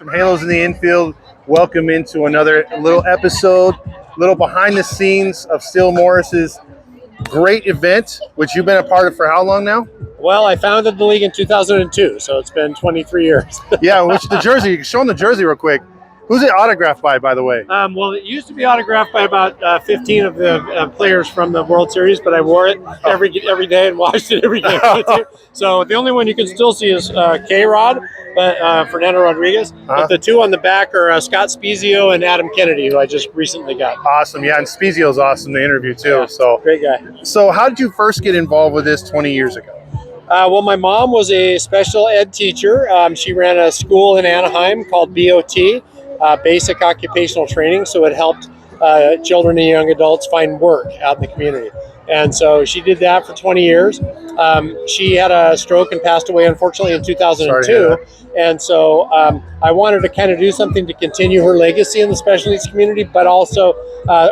From Halos in the Infield, welcome into another little episode, little behind the scenes of Still Morris's great event, which you've been a part of for how long now? Well, I founded the league in 2002, so it's been 23 years. Yeah, which the jersey, show them the jersey real quick. Who's it autographed by the way? Well, it used to be autographed by about 15 of the players from the World Series, but I wore it every day and watched it every game. So the only one you can still see is K-Rod, but Fernando Rodriguez. But the two on the back are Scott Spezio and Adam Kennedy, who I just recently got. Awesome, yeah, and Spezio's awesome to interview too. Yeah, so great guy. So how did you first get involved with this 20 years ago? Well, my mom was a special ed teacher. She ran a school in Anahiem called BOT. Basic occupational training, so it helped children and young adults find work out in the community. And so she did that for 20 years. She had a stroke and passed away, unfortunately, in 2002. And so I wanted to kind of do something to continue her legacy in the special needs community, but also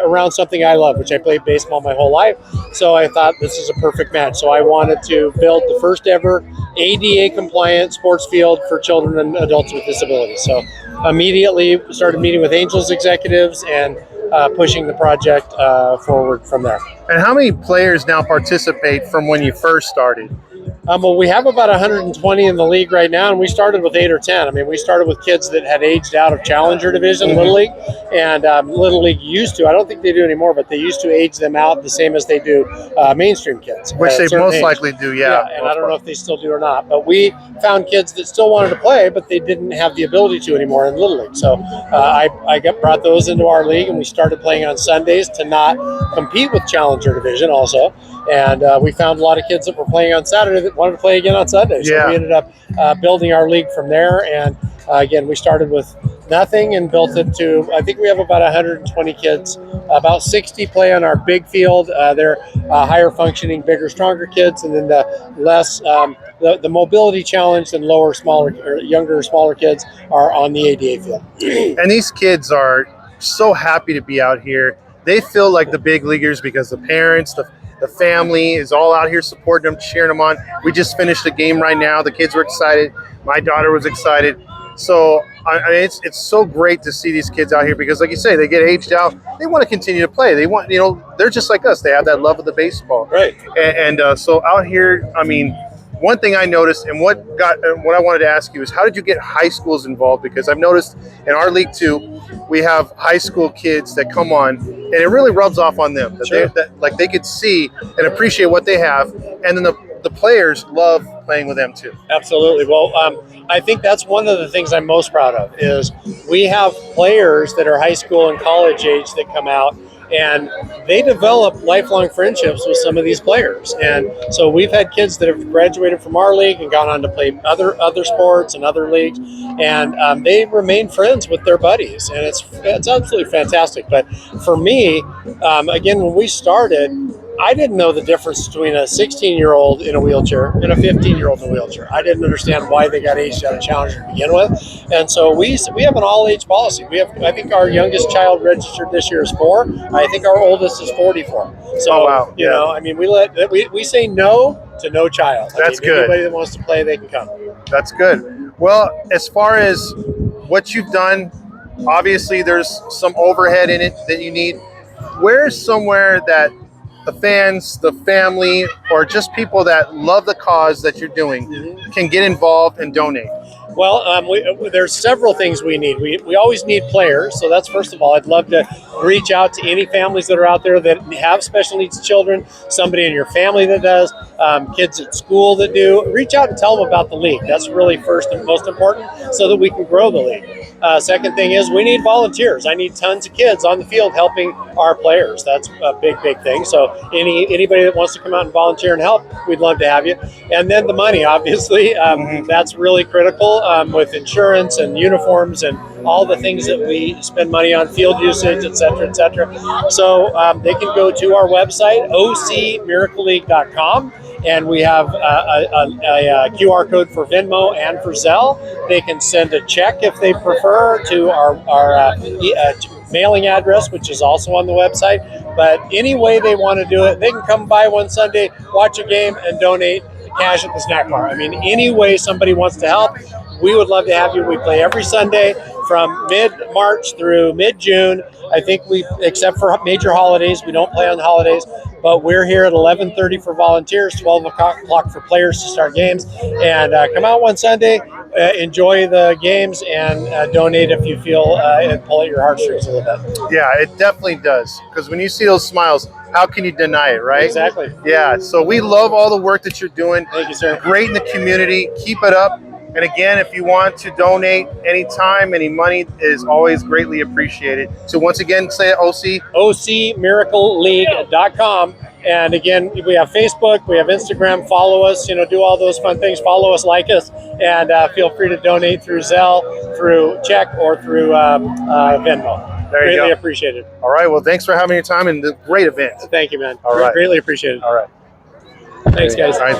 around something I love, which I played baseball my whole life. So I thought this is a perfect match. So I wanted to build the first ever ADA compliant sports field for children and adults with disabilities. So immediately started meeting with Angels executives and pushing the project forward from there. And how many players now participate from when you first started? Well, we have about 120 in the league right now, and we started with 8 or 10. I mean, we started with kids that had aged out of Challenger Division, Little League, and Little League used to. I don't think they do anymore, but they used to age them out the same as they do mainstream kids. Which they most likely do, yeah. And I don't know if they still do or not. But we found kids that still wanted to play, but they didn't have the ability to anymore in Little League. So I brought those into our league, and we started playing on Sundays to not compete with Challenger Division also. And we found a lot of kids that were playing on Saturday that wanted to play again on Sunday. So we ended up building our league from there. And again, we started with nothing and built it to, I think we have about 120 kids. About 60 play on our big field. They're higher functioning, bigger, stronger kids. And then the less, the mobility challenged and lower, smaller, or younger, smaller kids are on the ADA field. And these kids are so happy to be out here. They feel like the big leaguers because the parents, the family is all out here supporting them, cheering them on. We just finished a game right now. The kids were excited. My daughter was excited. So I mean, it's so great to see these kids out here because, like you say, they get aged out. They want to continue to play. They want, they're just like us. They have that love of the baseball. Right. And so out here, I mean, one thing I noticed and what I wanted to ask you is how did you get high schools involved? Because I've noticed in our league too, we have high school kids that come on, and it really rubs off on them. That they could see and appreciate what they have, and then the players love playing with them too. Absolutely. Well, I think that's one of the things I'm most proud of is we have players that are high school and college age that come out, and they develop lifelong friendships with some of these players. And so we've had kids that have graduated from our league and gone on to play other sports and other leagues, and they remain friends with their buddies, and it's absolutely fantastic. But for me, again, when we started, I didn't know the difference between a 16-year-old in a wheelchair and a 15-year-old in a wheelchair. I didn't understand why they got aged out of Challenger to begin with. And so we have an all-age policy. I think our youngest child registered this year is 4. I think our oldest is 44. So, I mean, we say no to no child. That's good. Anybody that wants to play, they can come. That's good. Well, as far as what you've done, obviously there's some overhead in it that you need. Where's somewhere that the fans, the family, or just people that love the cause that you're doing can get involved and donate? Well, there's several things we need. We always need players. So that's first of all, I'd love to reach out to any families that are out there that have special needs children, somebody in your family that does, kids at school that do. Reach out and tell them about the league. That's really first and most important so that we can grow the league. Second thing is we need volunteers. I need tons of kids on the field helping our players. That's a big thing. So anybody that wants to come out and volunteer and help, we'd love to have you. And then the money, obviously, that's really critical with insurance and uniforms and all the things that we spend money on, field usage, et cetera, et cetera. So they can go to our website, ocmiracleleague.com. And we have a QR code for Venmo and for Zelle. They can send a check if they prefer to our mailing address, which is also on the website. But any way they want to do it, they can come by one Sunday, watch a game, and donate cash at the snack bar. I mean, any way somebody wants to help, we would love to have you. We play every Sunday from mid-March through mid-June. I think except for major holidays, we don't play on holidays, but we're here at 11:30 for volunteers, 12 o'clock for players to start games. And come out one Sunday, enjoy the games, and donate if you feel and pull at your heartstrings a little bit. Yeah, it definitely does. Because when you see those smiles, how can you deny it, right? Exactly. Yeah, so we love all the work that you're doing. Thank you, sir. Great in the community. Keep it up. And again, if you want to donate any time, any money is always greatly appreciated. So once again, say it, OC. OCMiracleLeague.com. And again, we have Facebook, we have Instagram. Follow us, do all those fun things. Follow us, like us, and feel free to donate through Zelle, through check, or through Venmo. There you Greatly go. appreciated. All right. Well, thanks for having your time and the great event. Thank you, man. All right. Greatly appreciated. All right. Thanks, guys. All right.